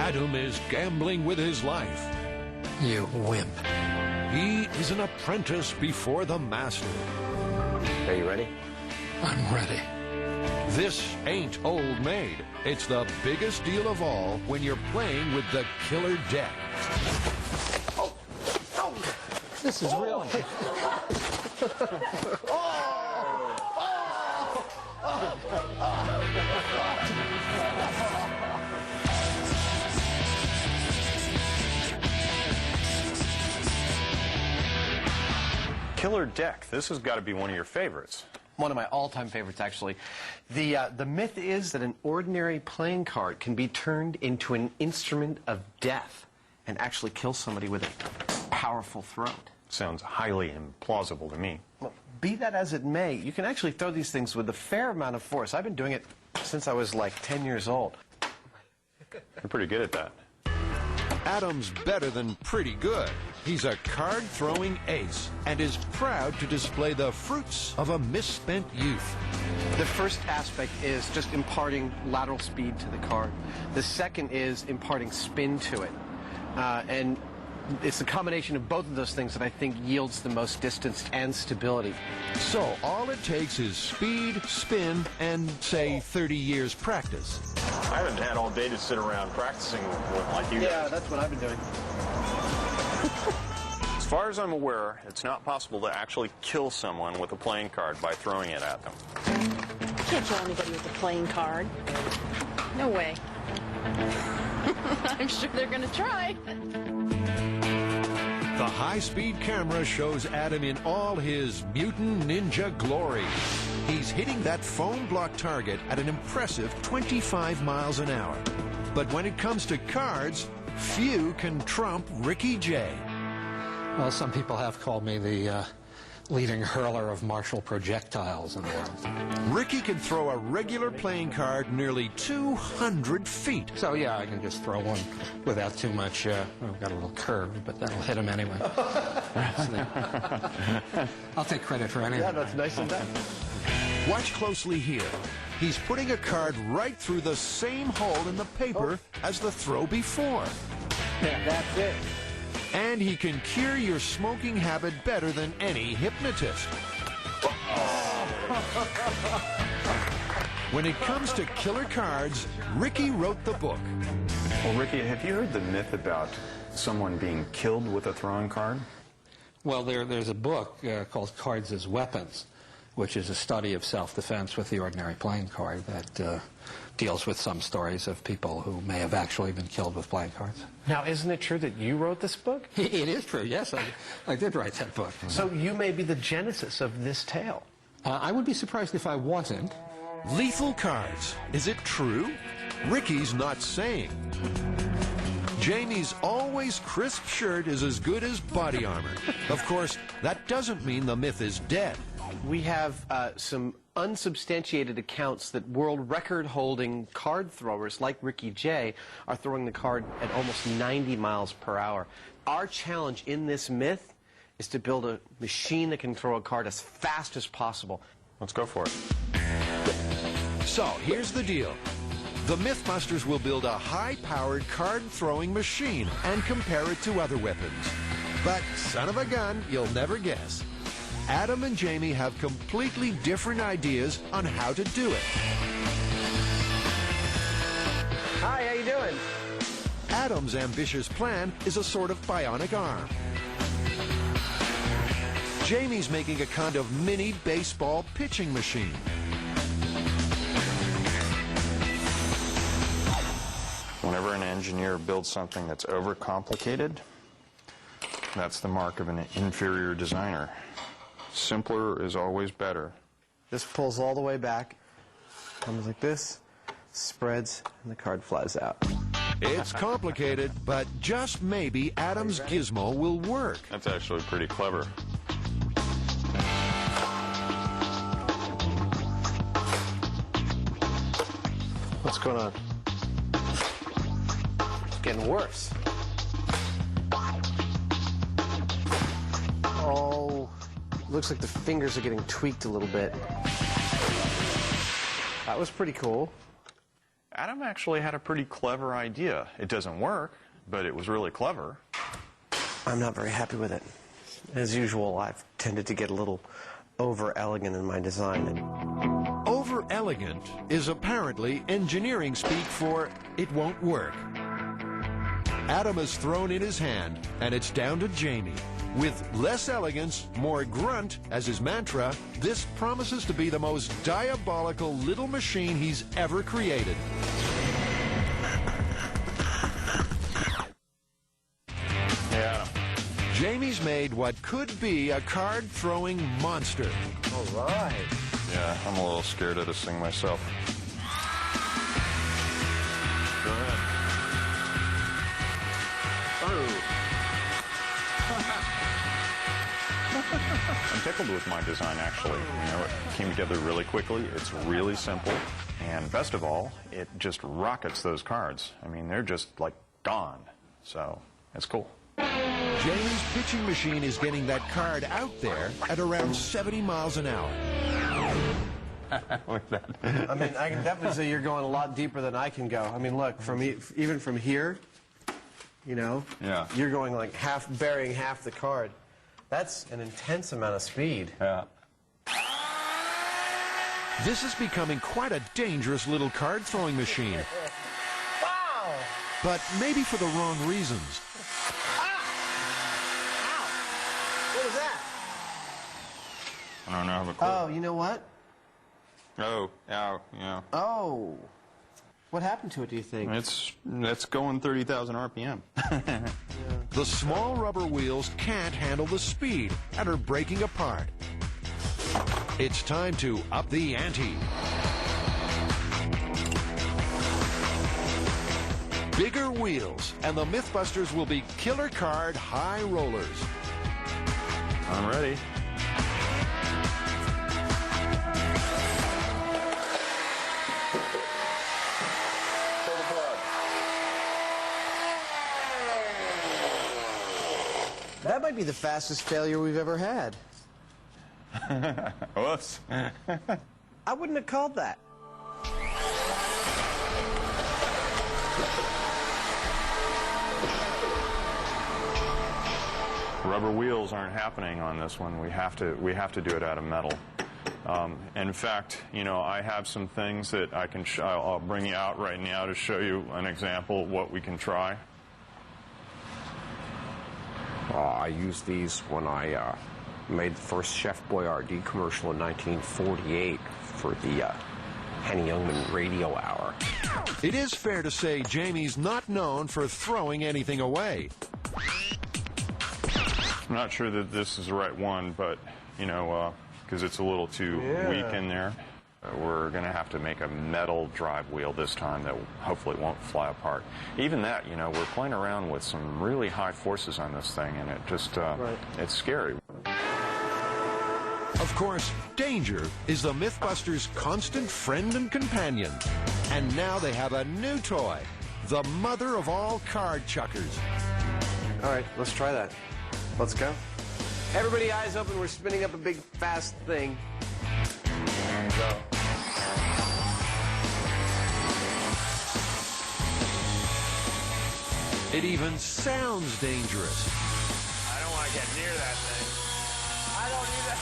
Adam is gambling with his life. You wimp. He is an apprentice before the master. Are you ready? I'm ready. This ain't old maid. It's the biggest deal of all when you're playing with the killer deck. This is real. Killer deck. This has got to be one of your favorites. One of my all-time favorites, actually. The myth is that an ordinary playing card can be turned into an instrument of death and actually kill somebody with a powerful throw. Sounds highly implausible to me. Well, be that as it may, you can actually throw these things with a fair amount of force. I've been doing it since I was like 10 years old. You're pretty good at that. Adam's better than pretty good. He's a card-throwing ace and is proud to display the fruits of a misspent youth. The first aspect is just imparting lateral speed to the card. The second is imparting spin to it. And it's the combination of both of those things that I think yields the most distance and stability. So all it takes is speed, spin, and, say, 30 years practice. I haven't had all day to sit around practicing like you guys. Yeah, that's what I've been doing. As far as I'm aware, it's not possible to actually kill someone with a playing card by throwing it at them. You can't kill anybody with a playing card. No way. I'm sure they're going to try. The high-speed camera shows Adam in all his mutant ninja glory. He's hitting that foam block target at an impressive 25 miles an hour. But when it comes to cards, few can trump Ricky J. Well, some people have called me the leading hurler of martial projectiles in the world. Ricky can throw a regular playing card nearly 200 feet. So, yeah, I can just throw one without too much, I've got a little curve, but that'll hit him anyway. I'll take credit for anything. Yeah, that's nice and done. Watch closely here. He's putting a card right through the same hole in the paper as the throw before. Yeah, that's it. And he can cure your smoking habit better than any hypnotist. When it comes to killer cards, Ricky wrote the book. Well, Ricky, have you heard the myth about someone being killed with a throwing card? Well, there's a book called Cards as Weapons, which is a study of self-defense with the ordinary playing card that deals with some stories of people who may have actually been killed with playing cards. Now, isn't it true that you wrote this book? It is true, yes. I did write that book. So you may be the genesis of this tale. I would be surprised if I wasn't. Lethal cards. Is it true? Ricky's not saying. Jamie's always crisp shirt is as good as body armor. Of course, that doesn't mean the myth is dead. We have some unsubstantiated accounts that world record-holding card throwers like Ricky J are throwing the card at almost 90 miles per hour. Our challenge in this myth is to build a machine that can throw a card as fast as possible. Let's go for it. So, here's the deal. The Mythbusters will build a high-powered card-throwing machine and compare it to other weapons. But, son of a gun, you'll never guess. Adam and Jamie have completely different ideas on how to do it. Hi, how you doing? Adam's ambitious plan is a sort of bionic arm. Jamie's making a kind of mini baseball pitching machine. Whenever an engineer builds something that's overcomplicated, that's the mark of an inferior designer. Simpler is always better. This pulls all the way back, comes like this, spreads, and the card flies out. It's complicated, but just maybe Adam's gizmo will work. That's actually pretty clever. What's going on? It's getting worse. Oh, looks like the fingers are getting tweaked a little bit. That was pretty cool. Adam actually had a pretty clever idea. It doesn't work, but it was really clever. I'm not very happy with it. As usual, I've tended to get a little over-elegant in my design. Over-elegant is apparently engineering speak for it won't work. Adam has thrown in his hand, and it's down to Jamie. With less elegance, more grunt as his mantra, this promises to be the most diabolical little machine he's ever created. Yeah. Jamie's made what could be a card-throwing monster. All right. Yeah, I'm a little scared of this thing myself. Go ahead. I'm tickled with my design, actually. You know, it came together really quickly. It's really simple. And best of all, it just rockets those cards. I mean, they're just, like, gone. So, it's cool. Jamie's pitching machine is getting that card out there at around 70 miles an hour. With that. I mean, I can definitely say you're going a lot deeper than I can go. I mean, look, even from here, you know, Yeah. you're going like burying half the card. That's an intense amount of speed. Yeah. This is becoming quite a dangerous little card-throwing machine. Wow! But maybe for the wrong reasons. What was that? I don't know, I have a clue. Oh, you know what? Oh, ow, yeah. Oh. What happened to it, do you think? It's going 30,000 RPM. The small rubber wheels can't handle the speed and are breaking apart. It's time to up the ante. Bigger wheels, and the Mythbusters will be killer card high rollers. I'm ready. That might be the fastest failure we've ever had. Whoops. I wouldn't have called that. Rubber wheels aren't happening on this one. We have to do it out of metal. In fact, you know, I have some things that I'll bring you out right now to show you an example of what we can try. I used these when I made the first Chef Boyardee commercial in 1948 for the Henny Youngman Radio Hour. It is fair to say Jamie's not known for throwing anything away. I'm not sure that this is the right one, but, you know, because it's a little too weak in there. We're going to have to make a metal drive wheel this time that hopefully won't fly apart. Even that, you know, we're playing around with some really high forces on this thing, and it just, it's scary. Of course, danger is the Mythbusters' constant friend and companion. And now they have a new toy, the mother of all card chuckers. All right, let's try that. Let's go. Everybody eyes open. We're spinning up a big, fast thing. And go. It even sounds dangerous. I don't want to get near that thing. I don't either.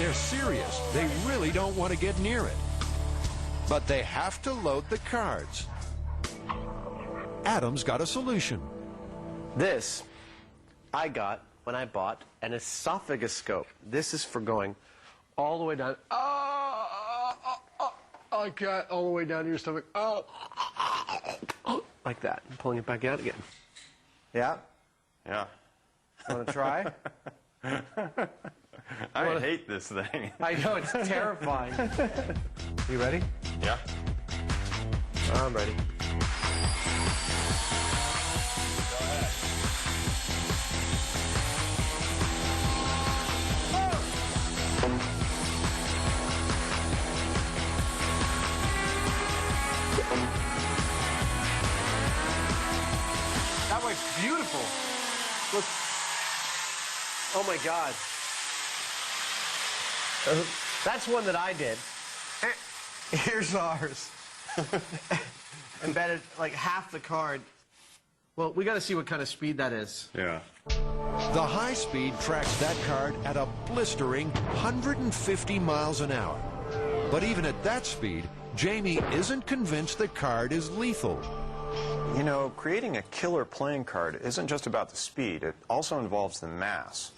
They're serious. They really don't want to get near it. But they have to load the cards. Adam's got a solution. This I got when I bought an esophagoscope. This is for going all the way down. I can't. All the way down to your stomach. Like that. And pulling it back out again. Yeah? Yeah. Want to try? I hate this thing. I know, it's terrifying. You ready? Yeah. I'm ready. That was beautiful. Look. Oh my God. That's one that I did. Here's ours. embedded like half the card. Well, we got to see what kind of speed that is. Yeah. The high speed tracks that card at a blistering 150 miles an hour. But even at that speed, Jamie isn't convinced the card is lethal. You know, creating a killer playing card isn't just about the speed. It also involves the mass.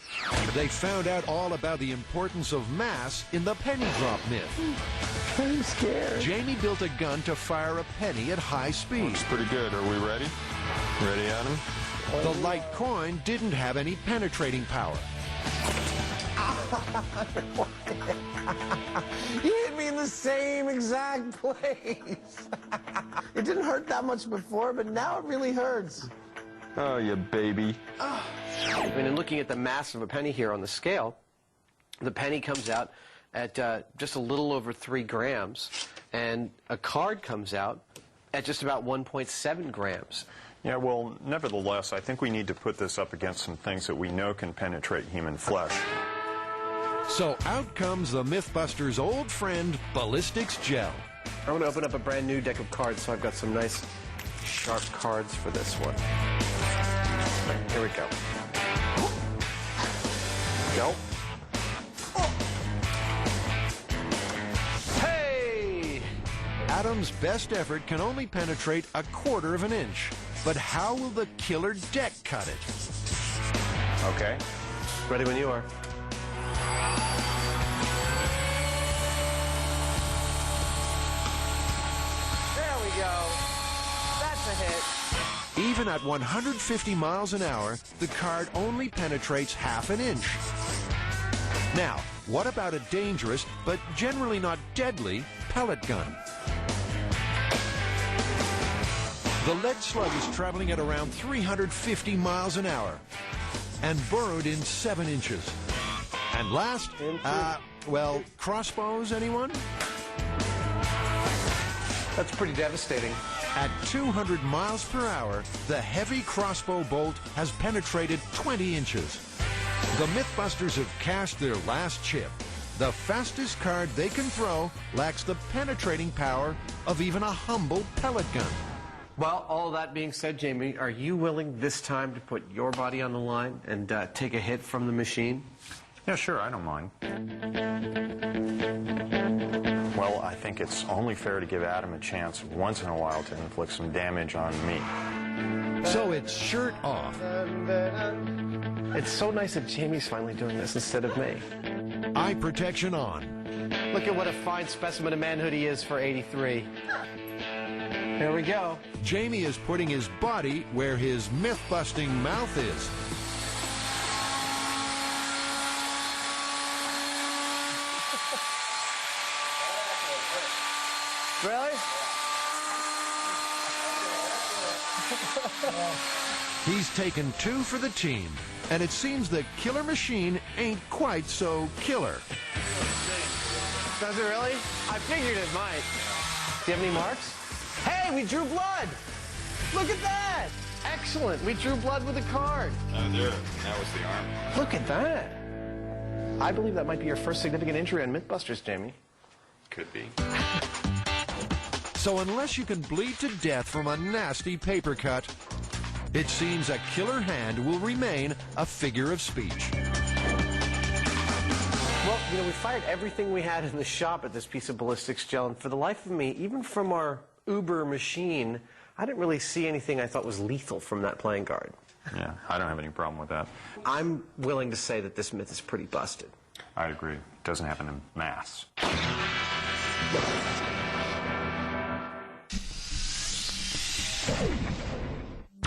They found out all about the importance of mass in the penny drop myth. I'm scared. Jamie built a gun to fire a penny at high speed. Looks pretty good. Are we ready? Ready, Adam? The light coin didn't have any penetrating power. You hit me in the same exact place. It didn't hurt that much before, but now it really hurts. Oh, you baby. I mean, in looking at the mass of a penny here on the scale, the penny comes out at just a little over 3 grams, and a card comes out at just about 1.7 grams. Yeah, well, nevertheless, I think we need to put this up against some things that we know can penetrate human flesh. So out comes the Mythbusters' old friend, ballistics gel. I'm going to open up a brand new deck of cards, so I've got some nice sharp cards for this one. Here we go. Go. Hey! Adam's best effort can only penetrate 1/4 of an inch. But how will the killer deck cut it? Okay. Ready when you are. There we go. That's a hit. Even at 150 miles an hour, the card only penetrates 1/2 inch. Now, what about a dangerous, but generally not deadly, pellet gun? The lead slug is traveling at around 350 miles an hour and burrowed in 7 inches. And last, well, crossbows, anyone? That's pretty devastating. At 200 miles per hour, the heavy crossbow bolt has penetrated 20 inches. The Mythbusters have cashed their last chip. The fastest card they can throw lacks the penetrating power of even a humble pellet gun. Well, all that being said, Jamie, are you willing this time to put your body on the line and take a hit from the machine? Yeah, sure, I don't mind. Well, I think it's only fair to give Adam a chance once in a while to inflict some damage on me. So it's shirt off. It's so nice that Jamie's finally doing this instead of me. Eye protection on. Look at what a fine specimen of manhood he is for 83. Here we go. Jamie is putting his body where his myth-busting mouth is. Really? He's taken 2 for the team, and it seems the killer machine ain't quite so killer. Does it really? I figured it might. Do you have any marks? Hey, we drew blood! Look at that! Excellent, we drew blood with a card. Oh, there. That was the arm. Look at that. I believe that might be your first significant injury on Mythbusters, Jamie. Could be. So unless you can bleed to death from a nasty paper cut, it seems a killer hand will remain a figure of speech. Well, you know, we fired everything we had in the shop at this piece of ballistics gel, and for the life of me, even from our Uber machine, I didn't really see anything I thought was lethal from that playing card. Yeah, I don't have any problem with that. I'm willing to say that this myth is pretty busted. I agree. It doesn't happen in mass.